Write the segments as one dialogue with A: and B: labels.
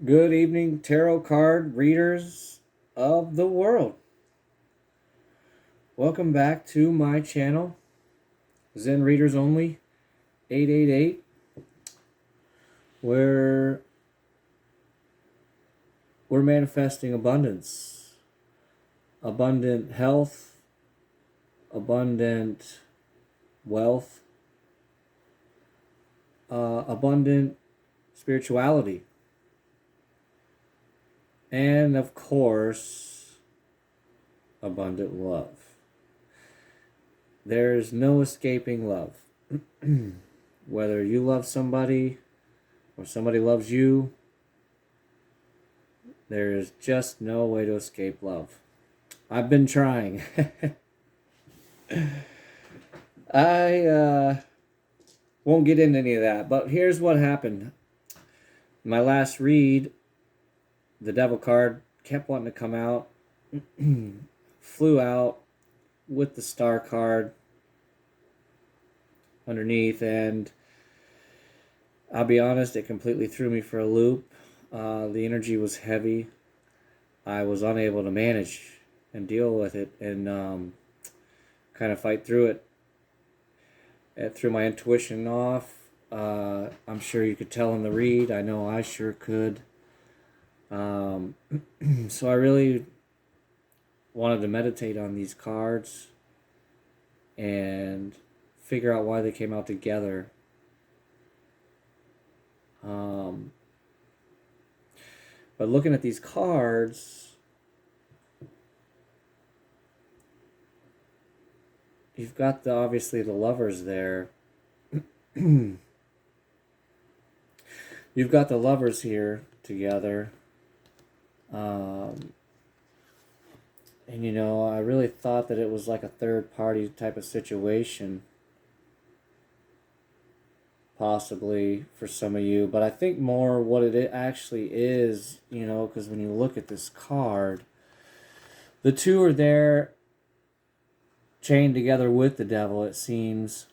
A: Good evening, tarot card readers of the world. Welcome back to my channel, Zen Readers Only 888, where we're manifesting abundance, abundant health, abundant wealth, abundant spirituality, and of course, abundant love. There's no escaping love. Whether you love somebody or somebody loves you, there is just no way to escape love. I've been trying. I won't get into any of that, but here's what happened. My last read, the devil card kept wanting to come out, flew out with the star card underneath, and I'll be honest, it completely threw me for a loop. The energy was heavy. I was unable to manage and deal with it and kind of fight through it. It threw my intuition off. I'm sure you could tell in the read. I know I sure could. So I really wanted to meditate on these cards and figure out why they came out together. But looking at these cards, you've got obviously the lovers there. You've got the lovers here together. And I really thought that it was like a third party type of situation, possibly for some of you, but I think more what it actually is, because when you look at this card, the two are there chained together with the devil, it seems.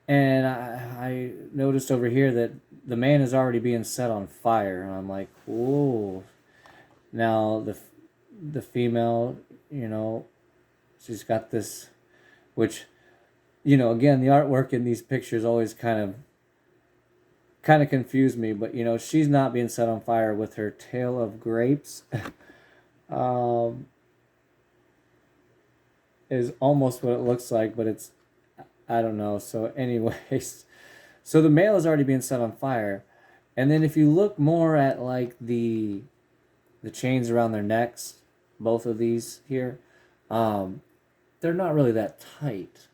A: And I noticed over here that the man is already being set on fire, and I'm like, whoa. Now the female, she's got this, which, again, the artwork in these pictures always kind of confused me, but she's not being set on fire with her tail of grapes. Is almost what it looks like, but it's, I don't know. So anyways, so the male is already being set on fire. And then if you look more at like the chains around their necks, both of these here, they're not really that tight.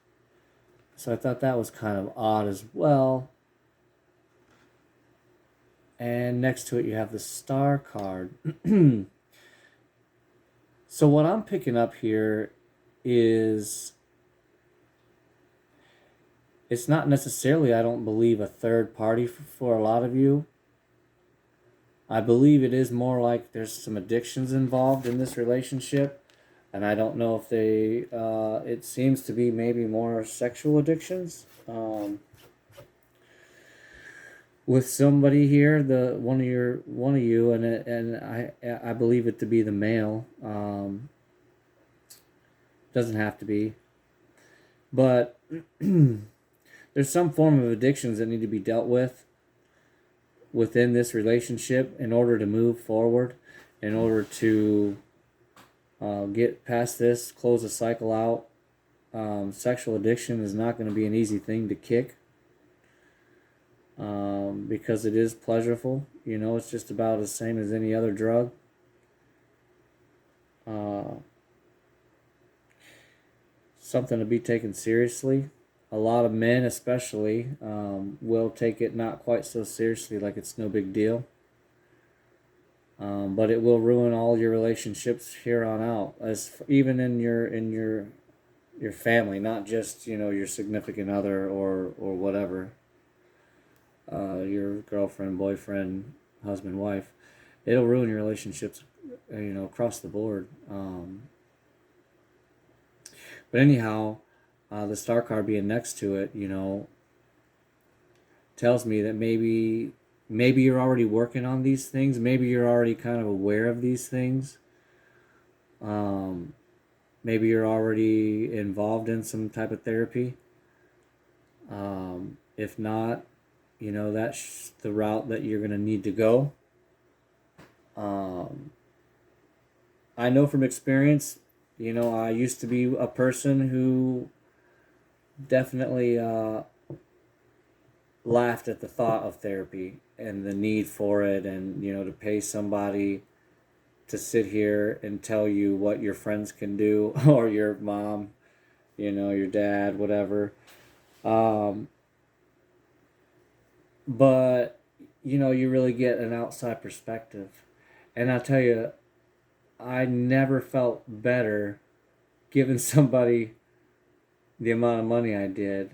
A: So I thought that was kind of odd as well. And next to it you have the star card. So what I'm picking up here is, it's not necessarily, I don't believe, a third party for a lot of you. I believe it is more like there's some addictions involved in this relationship. And I don't know if it seems to be maybe more sexual addictions. With somebody here, one of you, and I believe it to be the male. Doesn't have to be, but there's some form of addictions that need to be dealt with within this relationship in order to move forward, in order to get past this, close the cycle out. Sexual addiction is not going to be an easy thing to kick, because it is pleasurable. It's just about the same as any other drug. Something to be taken seriously. A lot of men especially will take it not quite so seriously, like it's no big deal. But it will ruin all your relationships here on out, even in your family, not just your significant other or whatever, your girlfriend, boyfriend, husband, wife. It'll ruin your relationships, across the board. But anyhow, the star card being next to it, tells me that maybe you're already working on these things. Maybe you're already kind of aware of these things. Maybe you're already involved in some type of therapy. If not, that's the route that you're going to need to go. I know from experience, I used to be a person who definitely laughed at the thought of therapy and the need for it, and to pay somebody to sit here and tell you what your friends can do or your mom, your dad, whatever. But you really get an outside perspective, and I'll tell you, I never felt better giving somebody the amount of money I did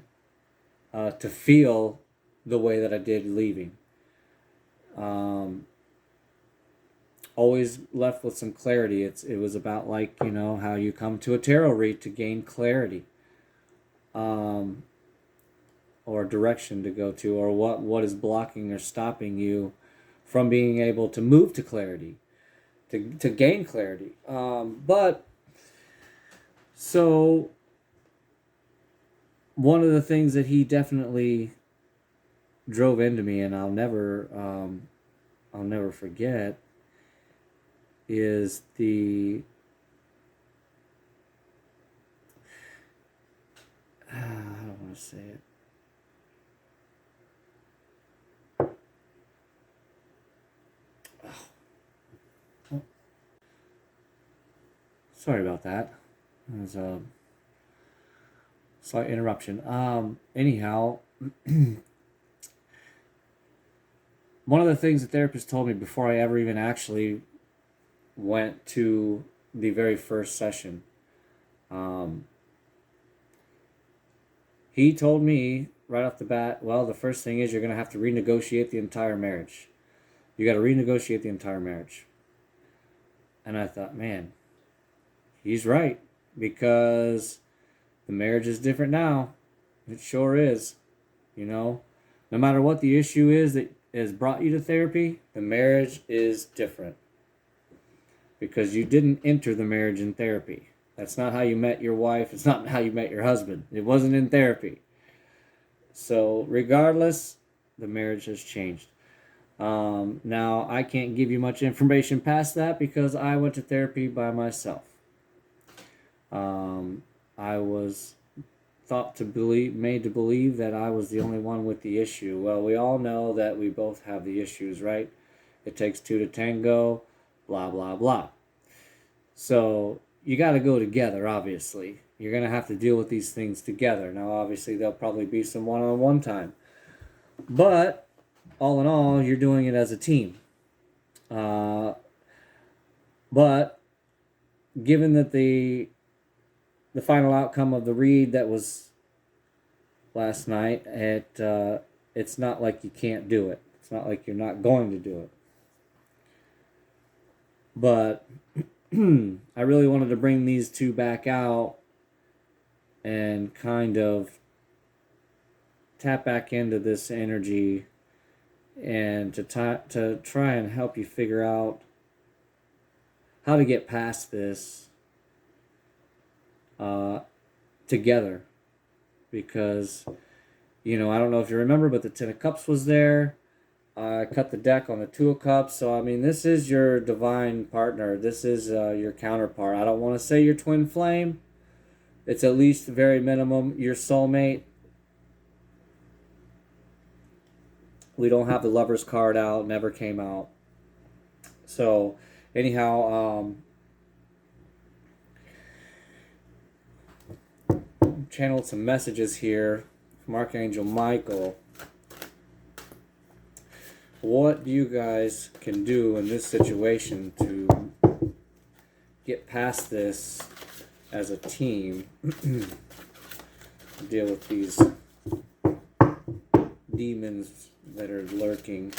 A: to feel the way that I did leaving. Always left with some clarity. It was about how you come to a tarot read to gain clarity, or direction to go to, or what is blocking or stopping you from being able to move to clarity, to gain clarity. But so one of the things that he definitely drove into me, and I'll never forget, is I don't want to say it. Oh. Sorry about that. There's a slight interruption. Anyhow, one of the things the therapist told me before I ever even actually went to the very first session, he told me right off the bat, well, the first thing is you're going to have to renegotiate the entire marriage. You got to renegotiate the entire marriage. And I thought, man, he's right, because the marriage is different now. It sure is. No matter what the issue is that has brought you to therapy, the marriage is different. Because you didn't enter the marriage in therapy. That's not how you met your wife. It's not how you met your husband. It wasn't in therapy. So regardless, the marriage has changed. Now, I can't give you much information past that because I went to therapy by myself. I was made to believe that I was the only one with the issue. Well, we all know that we both have the issues, right? It takes two to tango, blah, blah, blah. So you got to go together, obviously. You're going to have to deal with these things together. Now, obviously, there'll probably be some one-on-one time. But all in all, you're doing it as a team. But given that the final outcome of the read that was last night, it's not like you can't do it. It's not like you're not going to do it. But I really wanted to bring these two back out and kind of tap back into this energy and to try and help you figure out how to get past this together. Because, I don't know if you remember, but the Ten of Cups was there. I cut the deck on the Two of Cups. So, this is your divine partner. This is your counterpart. I don't want to say your twin flame. It's at least very minimum your soulmate. We don't have the Lover's card out. Never came out. So, anyhow, channeled some messages here from Archangel Michael. What you guys can do in this situation to get past this as a team, deal with these demons that are lurking.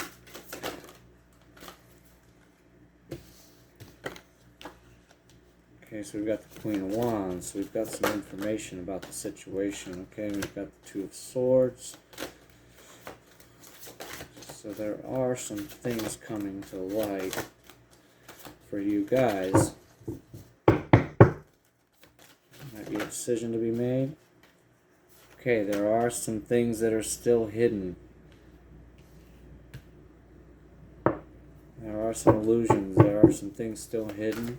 A: Okay, so we've got the Queen of Wands. So we've got some information about the situation. Okay, we've got the Two of Swords. So there are some things coming to light for you guys. Might be a decision to be made. Okay, there are some things that are still hidden. There are some illusions. There are some things still hidden.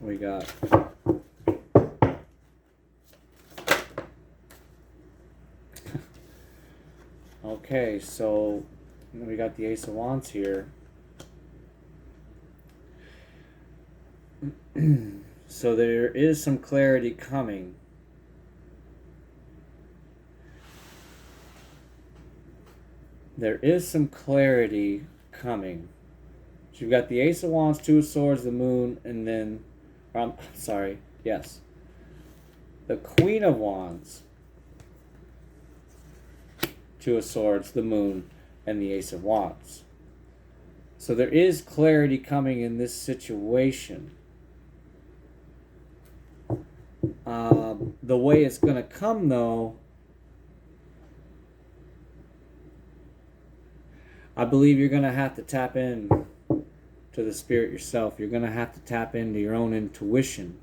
A: We got okay, so we got the Ace of Wands here. So there is some clarity coming. There is some clarity coming. So you've got the Ace of Wands, Two of Swords, the Moon, and then, yes. The Queen of Wands, Two of Swords, the Moon, and the Ace of Wands. So there is clarity coming in this situation. The way it's going to come, though, I believe you're going to have to tap in to the spirit yourself. You're going to have to tap into your own intuition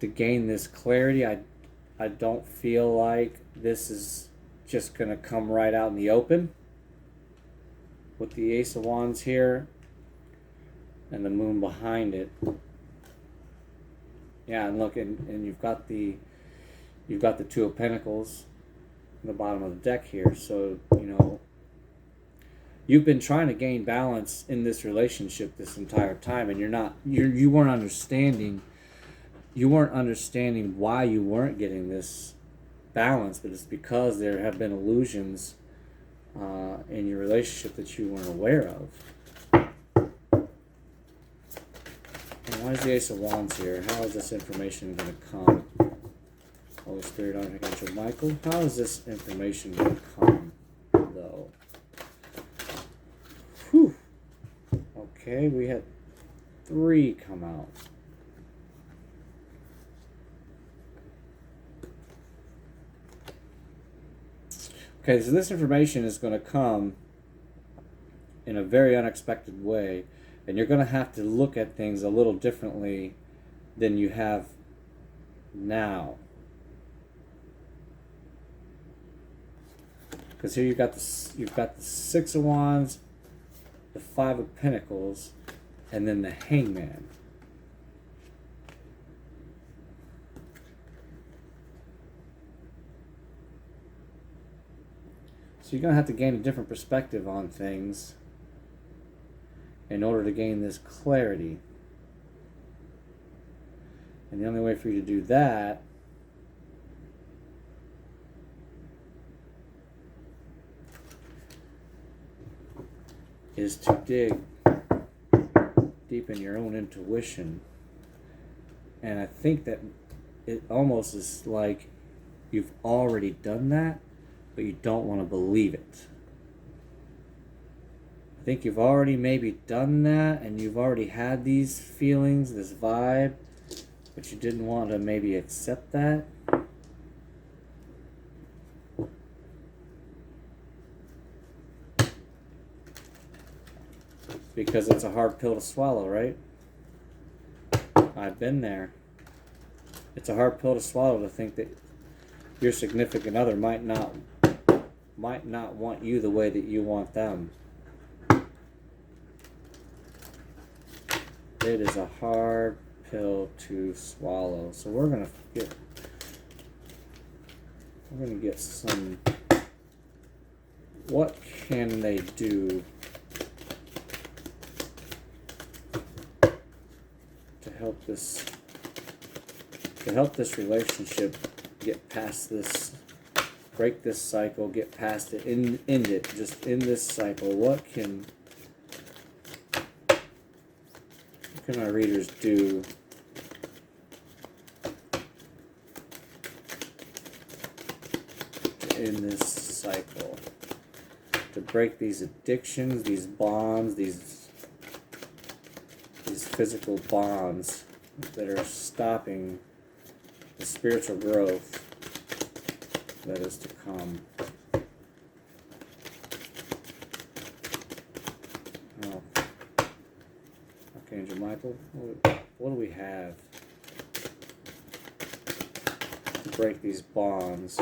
A: to gain this clarity. I don't feel like this is just going to come right out in the open with the Ace of Wands here and the Moon behind it. Yeah, and look, and you've got the Two of Pentacles in the bottom of the deck here. So, you've been trying to gain balance in this relationship this entire time, and you weren't understanding why you weren't getting this balance, but it's because there have been illusions in your relationship that you weren't aware of. And why is the Ace of Wands here? How is this information going to come? Holy Spirit, Archangel Michael, how is this information going to come, though? Whew. Okay, we had 3 come out. Okay, so this information is going to come in a very unexpected way, and you're going to have to look at things a little differently than you have now. Because here you've got the Six of Wands, the Five of Pentacles, and then the Hangman. So you're going to have to gain a different perspective on things in order to gain this clarity. And the only way for you to do that is to dig deep in your own intuition. And I think that it almost is like you've already done that, but you don't want to believe it. I think you've already maybe done that, and you've already had these feelings, this vibe, but you didn't want to maybe accept that. Because it's a hard pill to swallow, right? I've been there. It's a hard pill to swallow to think that your significant other might not want you the way that you want them. It is a hard pill to swallow. So we're gonna get some. What can they do to help this relationship get past this, break this cycle, get past it, end it, just end this cycle? What can our readers do to end this cycle, to break these addictions, these bonds, these physical bonds that are stopping the spiritual growth that is to come? Michael? What do we have to break these bonds?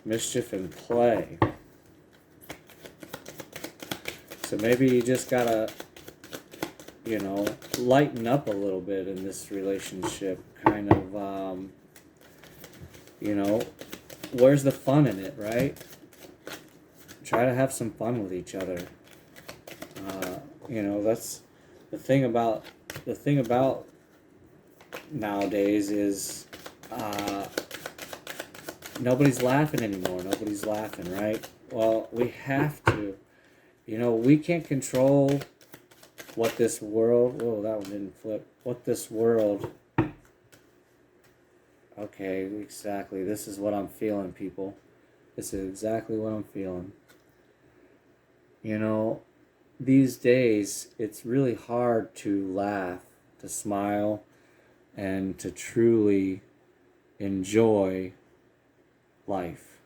A: Mischief and play. So maybe you just gotta, lighten up a little bit in this relationship. Kind of, where's the fun in it, right? Try to have some fun with each other. That's the thing about nowadays is nobody's laughing anymore. Nobody's laughing, right? Well, we have to. We can't control what this world... Whoa, that one didn't flip. What this world... Okay, exactly. This is what I'm feeling, people. This is exactly what I'm feeling. These days, it's really hard to laugh, to smile, and to truly enjoy life.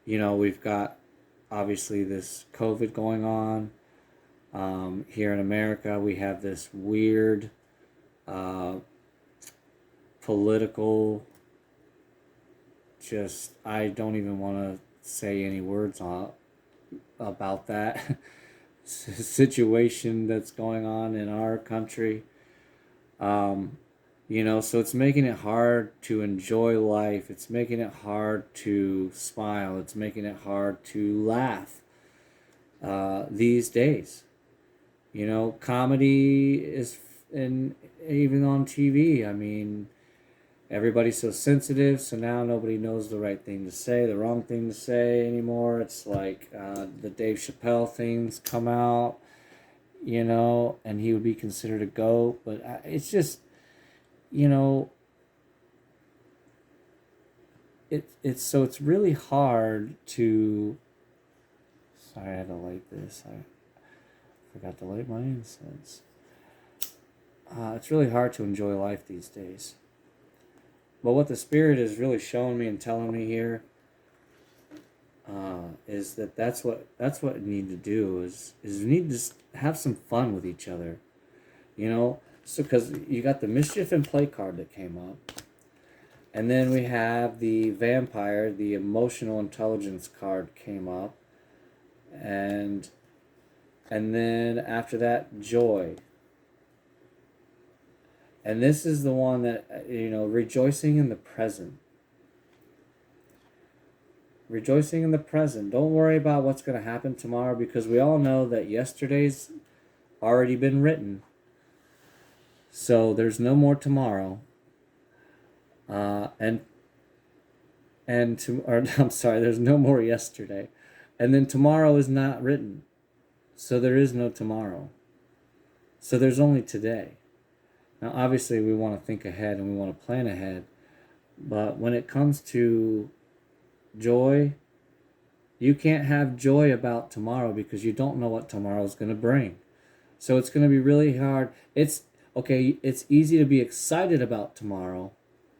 A: We've got obviously this COVID going on. Here in America, we have this weird political, I don't even want to say any words about that situation that's going on in our country. So it's making it hard to enjoy life. It's making it hard to smile. It's making it hard to laugh these days. Comedy is, and even on TV, everybody's so sensitive, so now nobody knows the right thing to say, the wrong thing to say anymore. It's like the Dave Chappelle things come out, and he would be considered a goat, but it's just... it's really hard to... Sorry, I had to light this. I forgot to light my incense. It's really hard to enjoy life these days. But what the Spirit is really showing me and telling me here is that's what we need to do is we need to just have some fun with each other. So, because you got the Mischief and Play card that came up. And then we have the Vampire, the Emotional Intelligence card came up. And then after that, Joy. And this is the one that, rejoicing in the present. Rejoicing in the present. Don't worry about what's going to happen tomorrow, because we all know that yesterday's already been written. So there's no more tomorrow. I'm sorry, there's no more yesterday. And then tomorrow is not written. So there is no tomorrow. So there's only today. Now, obviously, we want to think ahead and we want to plan ahead. But when it comes to joy, you can't have joy about tomorrow because you don't know what tomorrow is going to bring. So it's going to be really hard. It's easy to be excited about tomorrow,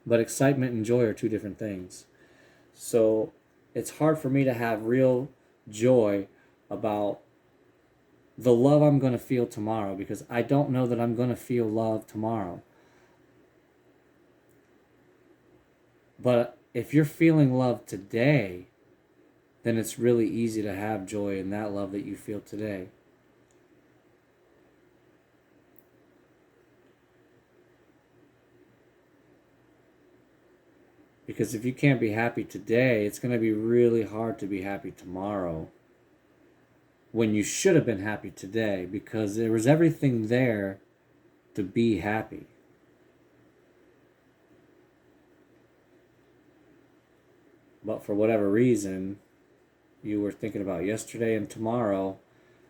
A: but excitement and joy are two different things. So it's hard for me to have real joy about the love I'm going to feel tomorrow, because I don't know that I'm going to feel love tomorrow. But if you're feeling love today, then it's really easy to have joy in that love that you feel today. Because if you can't be happy today, it's going to be really hard to be happy tomorrow, when you should have been happy today, because there was everything there to be happy. But for whatever reason, you were thinking about yesterday and tomorrow,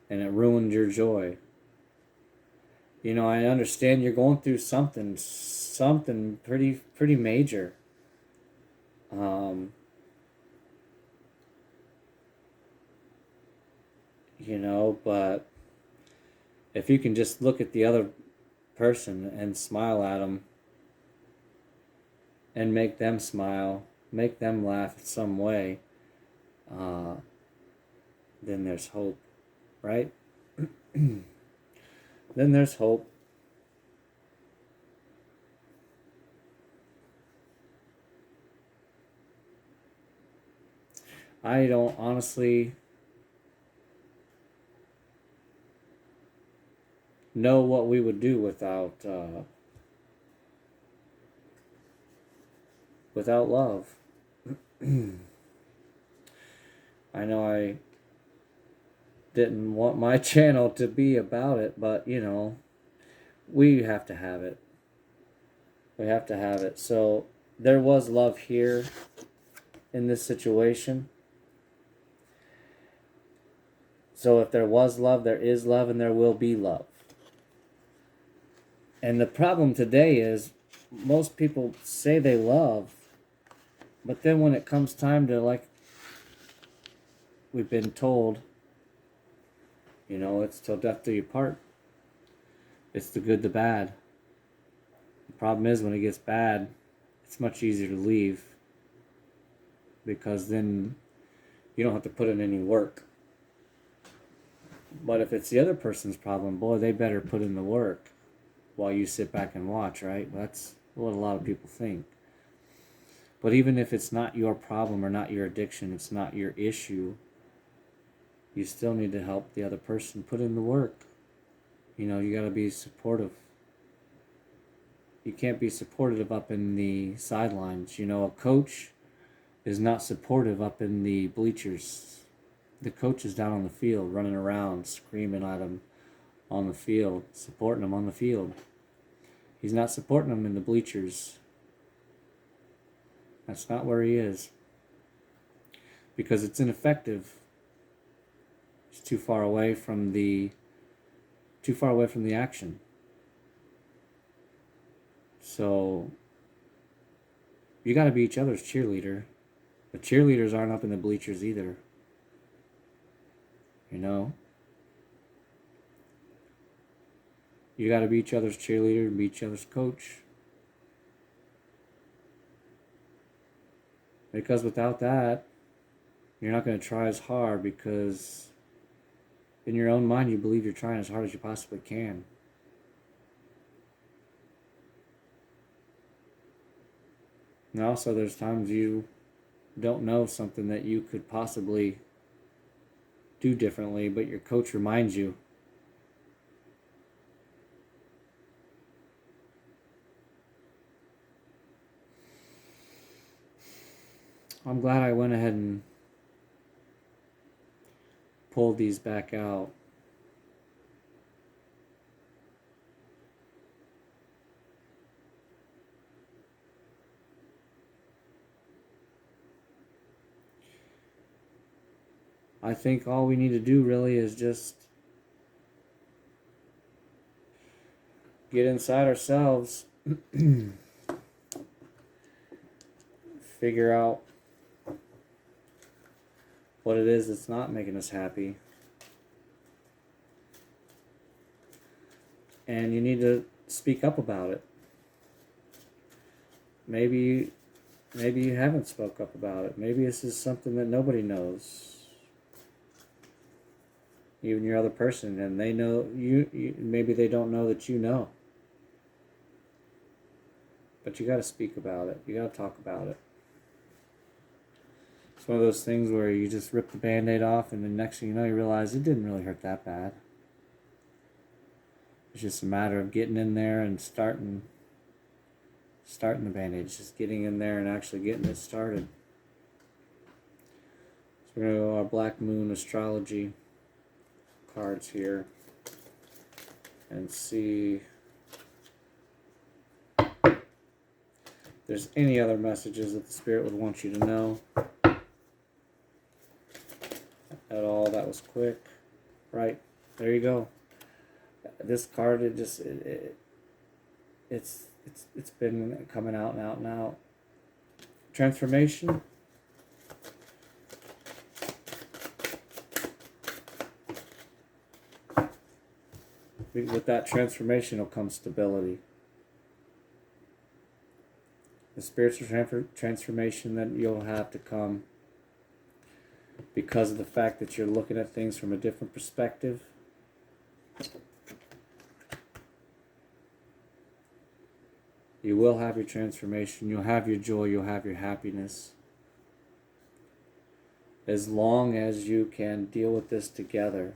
A: and it ruined your joy. I understand you're going through something pretty major. But if you can just look at the other person and smile at them and make them smile, make them laugh some way, then there's hope, right? Then there's hope. I don't honestly know what we would do without love. I know I didn't want my channel to be about it, but you know, we have to have it. We have to have it. So there was love here in this situation. So if there was love, there is love, and there will be love. And the problem today is most people say they love, but then when it comes time to, like we've been told, you know, it's till death do you part. It's the good, the bad. The problem is when it gets bad, it's much easier to leave because then you don't have to put in any work. But if it's the other person's problem, boy, they better put in the work while you sit back and watch, right? That's what a lot of people think. But even if it's not your problem or not your addiction, it's not your issue, you still need to help the other person put in the work. You know, you got to be supportive. You can't be supportive up in the sidelines. You know, a coach is not supportive up in the bleachers. The coach is down on the field, running around, screaming at them on the field, supporting them on the field. He's not supporting them in the bleachers. That's not where he is. Because it's ineffective. It's too far away from the action. So you got to be each other's cheerleader. The cheerleaders aren't up in the bleachers either. You know? You got to be each other's cheerleader and be each other's coach. Because without that, you're not going to try as hard because in your own mind you believe you're trying as hard as you possibly can. And also there's times you don't know something that you could possibly do differently, but your coach reminds you. I'm glad I went ahead and pulled these back out. I think all we need to do really is just get inside ourselves, figure out what it is that's not making us happy. And you need to speak up about it. Maybe you haven't spoke up about it. Maybe this is something that nobody knows. Even your other person, and they know you maybe they don't know that you know. But you got to speak about it. You got to talk about it. It's one of those things where you just rip the Band-Aid off, and the next thing you know, you realize it didn't really hurt that bad. It's just a matter of getting in there and starting the Band-Aid. It's just getting in there and actually getting it started. So we're going to go our Black Moon astrology cards here and see if there's any other messages that the Spirit would want you to know at all. That was quick. Right, there you go. This card, it's been coming out and out and out. Transformation. with that transformation will come stability. The spiritual transformation that you'll have to come because of the fact that you're looking at things from a different perspective. You will have your transformation. You'll have your joy. You'll have your happiness. As long as you can deal with this together.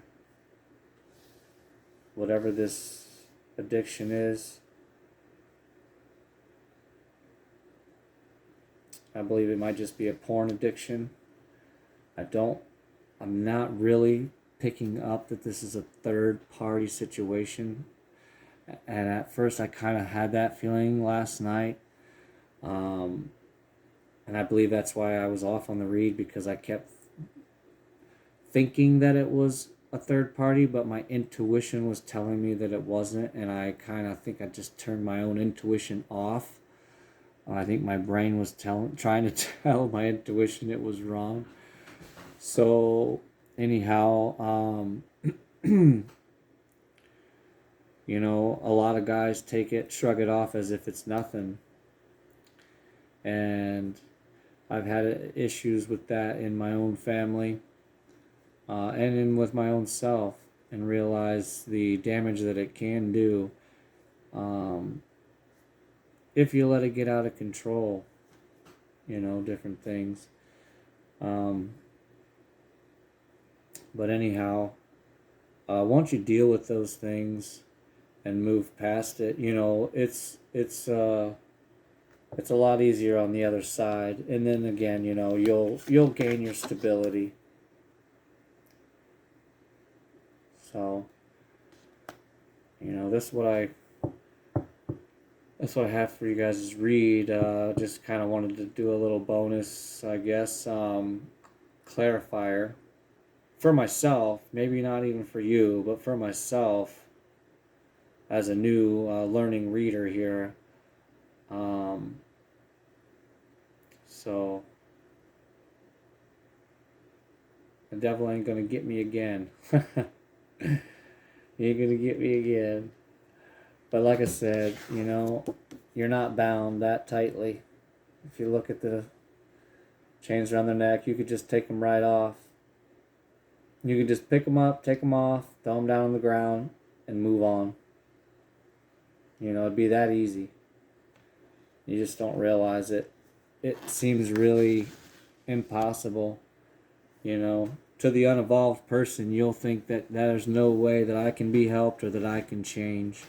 A: Whatever this addiction is, I believe it might just be a porn addiction. I'm not really picking up that this is a third party situation. And at first I kind of had that feeling last night. And I believe that's why I was off on the read, because I kept thinking that it was a third party, but my intuition was telling me that it wasn't. And I kind of think I just turned my own intuition off. I think my brain was trying to tell my intuition it was wrong. So anyhow, you know, a lot of guys shrug it off as if it's nothing. And I've had issues with that in my own family, and with my own self, and realize the damage that it can do. If you let it get out of control, you know, different things. But anyhow, once you deal with those things and move past it, you know, it's a lot easier on the other side. And then again, you know, you'll gain your stability. So, you know, that's what I have for you guys' read. Just kind of wanted to do a little bonus, I guess, clarifier for myself. Maybe not even for you, but for myself as a new learning reader here. So the devil ain't gonna get me again. He ain't gonna get me again. But like I said, you know, you're not bound that tightly. If you look at the chains around their neck, you could just take them right off. You could just pick them up, take them off, throw them down on the ground, and move on. You know, it'd be that easy. You just don't realize it. It seems really impossible, you know. To the unevolved person, you'll think that there's no way that I can be helped or that I can change.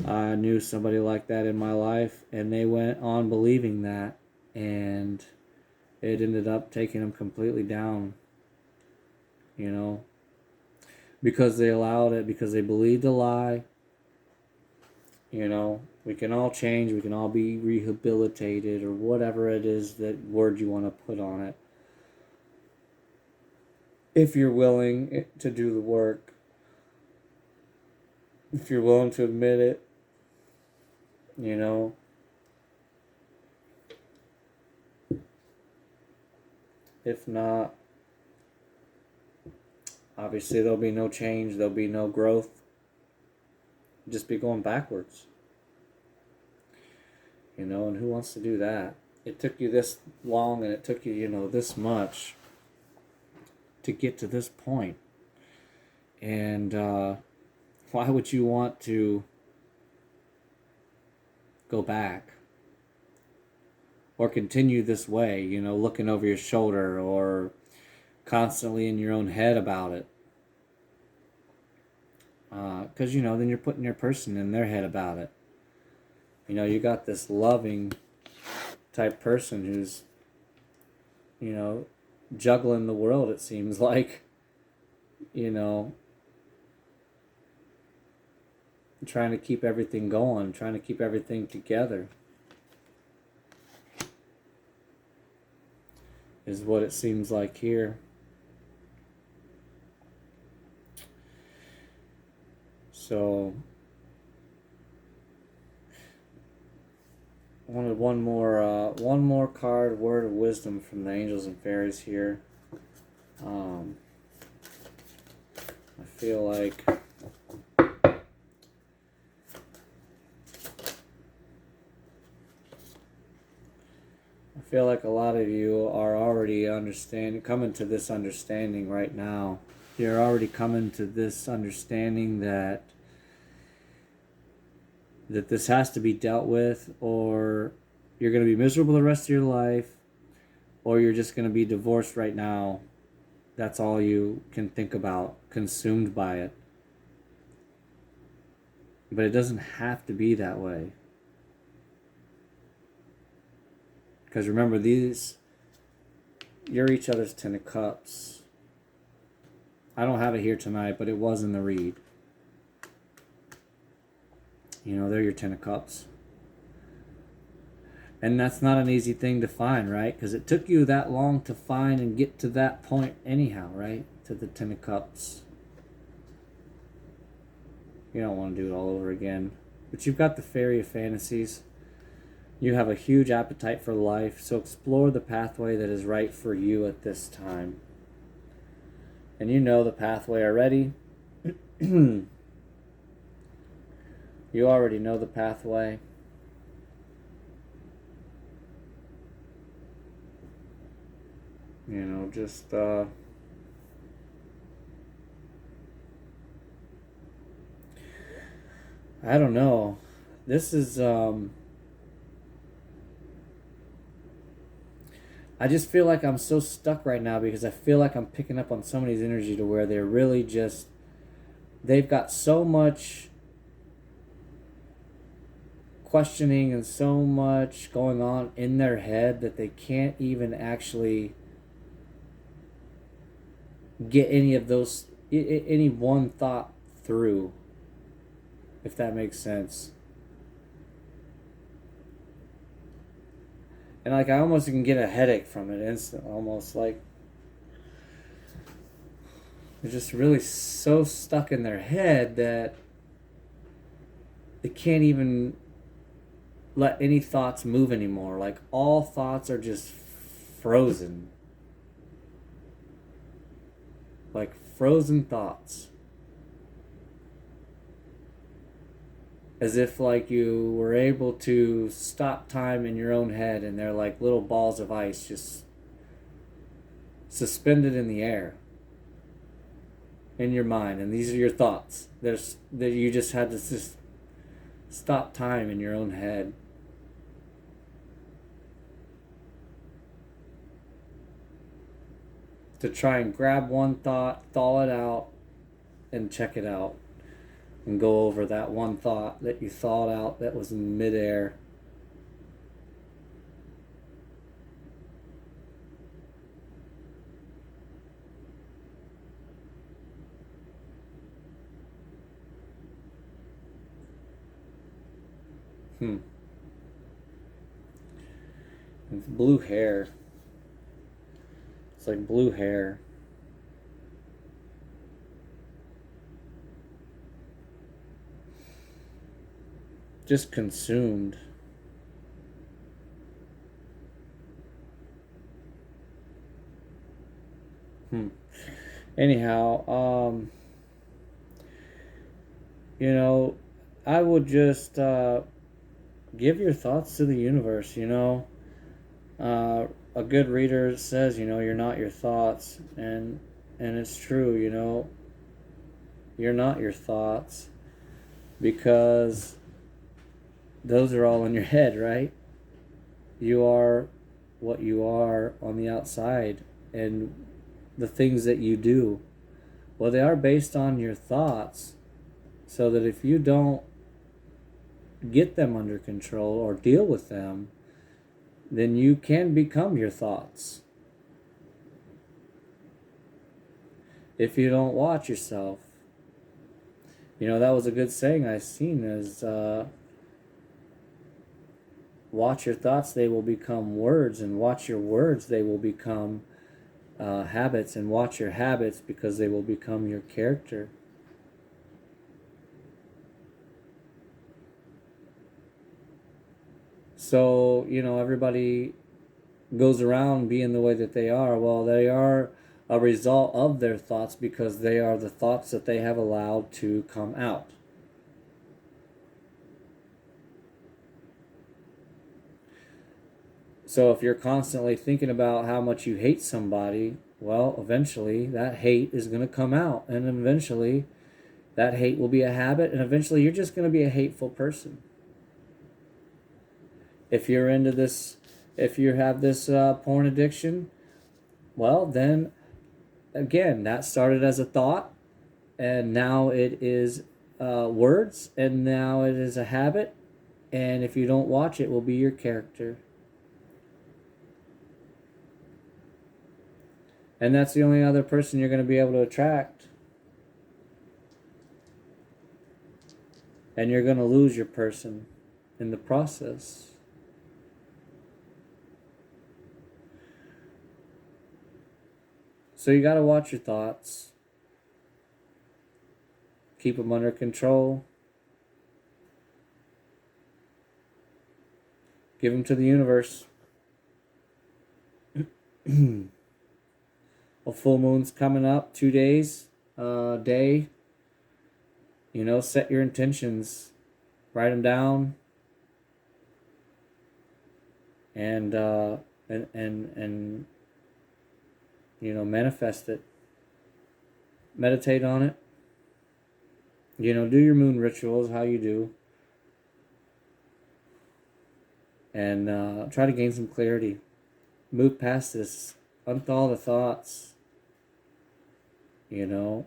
A: I knew somebody like that in my life, and they went on believing that, and it ended up taking them completely down, you know, because they allowed it, because they believed a lie. You know, we can all change, we can all be rehabilitated, or whatever it is, that word you want to put on it, if you're willing to do the work, if you're willing to admit it. You know, if not, obviously there'll be no change, there'll be no growth. Just be going backwards. You know, and who wants to do that? It took you this long, and it took you, you know, this much to get to this point. And why would you want to go back or continue this way, you know, looking over your shoulder or constantly in your own head about it? Because, you know, then you're putting your person in their head about it. You know, you got this loving type person who's, you know, juggling the world, it seems like, you know, trying to keep everything going, trying to keep everything together, is what it seems like here. So I wanted one more card, word of wisdom from the angels and fairies here. I feel like feel like a lot of you are already coming to this understanding right now. You're already coming to this understanding that this has to be dealt with, or you're going to be miserable the rest of your life, or you're just going to be divorced right now. That's all you can think about, consumed by it. But it doesn't have to be that way. Because remember, you're each other's 10 of cups. I don't have it here tonight, but it was in the read. They're your 10 of cups. And that's not an easy thing to find, right? Because it took you that long to find and get to that point anyhow, right? To the 10 of cups. You don't want to do it all over again. But you've got the fairy of fantasies. You have a huge appetite for life, so explore the pathway that is right for you at this time. And you know the pathway already. You already know the pathway. Just I don't know. This is I just feel like I'm so stuck right now because I feel like I'm picking up on somebody's energy to where they're really just, they've got so much questioning and so much going on in their head that they can't even actually get any one thought through, if that makes sense. And I almost can get a headache from it instantly, almost like they're just really so stuck in their head that they can't even let any thoughts move anymore. Like all thoughts are just frozen. Like frozen thoughts. As if like you were able to stop time in your own head and they're like little balls of ice just suspended in the air in your mind, and these are your thoughts. That you just had to just stop time in your own head. To try and grab one thought, thaw it out, and check it out. And go over that one thought that you thought out that was in midair. It's blue hair. It's like blue hair. Just consumed. Anyhow, I would just give your thoughts to the universe. A good reader says, you're not your thoughts, and it's true. You're not your thoughts, because those are all in your head, right? You are what you are on the outside, and the things that you do, well, they are based on your thoughts, so that if you don't get them under control or deal with them, then you can become your thoughts. If you don't watch yourself. That was a good saying I seen is, watch your thoughts, they will become words, and watch your words, they will become habits, and watch your habits because they will become your character. So, everybody goes around being the way that they are. Well, they are a result of their thoughts because they are the thoughts that they have allowed to come out. So if you're constantly thinking about how much you hate somebody, well, eventually that hate is going to come out, and eventually that hate will be a habit, and eventually you're just going to be a hateful person. If you're into this, if you have this porn addiction, well, then again, that started as a thought, and now it is words, and now it is a habit, and if you don't watch it, it will be your character. And that's the only other person you're going to be able to attract. And you're going to lose your person in the process. So you got to watch your thoughts. Keep them under control. Give them to the universe. A full moon's coming up, 2 days, day. You know, set your intentions, write them down, and you know, manifest it. Meditate on it. You know, do your moon rituals, how you do, and try to gain some clarity. Move past this. Unthaw the thoughts. You know.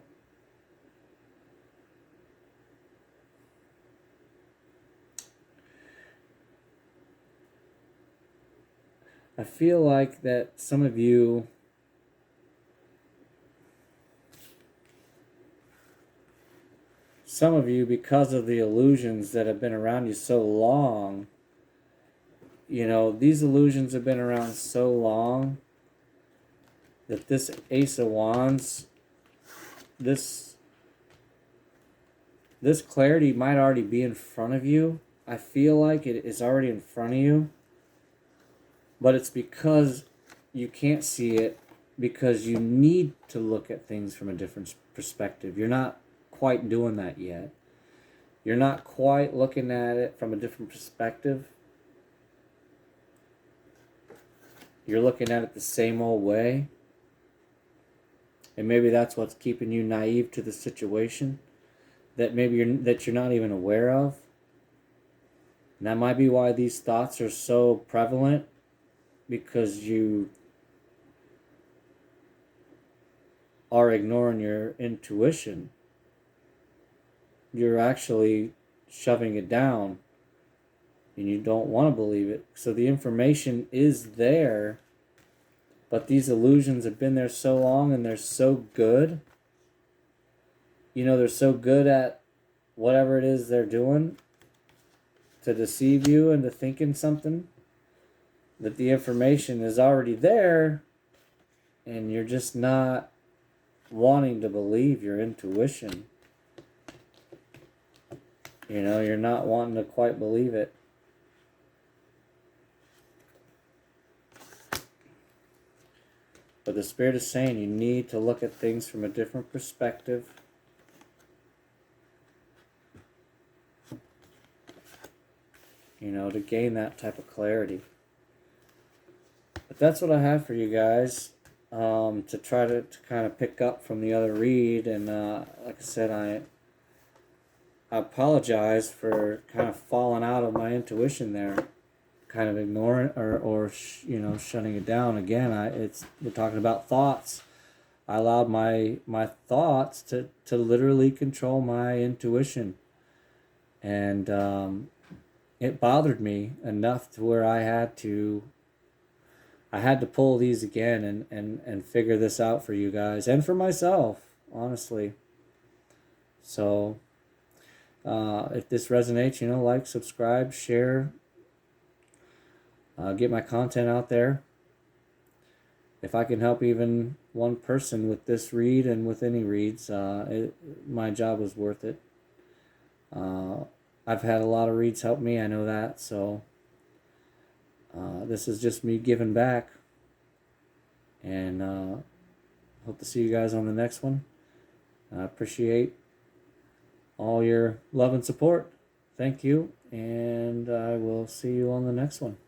A: I feel like that some of you because of the illusions that have been around you so long, you know, these illusions have been around so long that this Ace of Wands, this clarity might already be in front of you. I feel like it is already in front of you. But it's because you can't see it, because you need to look at things from a different perspective. You're not quite doing that yet. You're not quite looking at it from a different perspective. You're looking at it the same old way. And maybe that's what's keeping you naive to the situation that you're not even aware of. And that might be why these thoughts are so prevalent, because you are ignoring your intuition. You're actually shoving it down, and you don't want to believe it. So the information is there, but these illusions have been there so long, and they're so good. You know, they're so good at whatever it is they're doing to deceive you into thinking something, that the information is already there, and you're just not wanting to believe your intuition. You know, you're not wanting to quite believe it. But the Spirit is saying you need to look at things from a different perspective. You know, to gain that type of clarity. But that's what I have for you guys, to try to kind of pick up from the other read. And like I said, I apologize for kind of falling out of my intuition there, kind of ignoring or you know, shutting it down. Again, we're talking about thoughts. I allowed my thoughts to literally control my intuition, and it bothered me enough to where I had to pull these again and figure this out for you guys and for myself, honestly. So if this resonates, you know, like, subscribe, share, get my content out there. If I can help even one person with this read and with any reads, my job was worth it. I've had a lot of reads help me, I know that, so this is just me giving back. And hope to see you guys on the next one. I appreciate all your love and support. Thank you, and I will see you on the next one.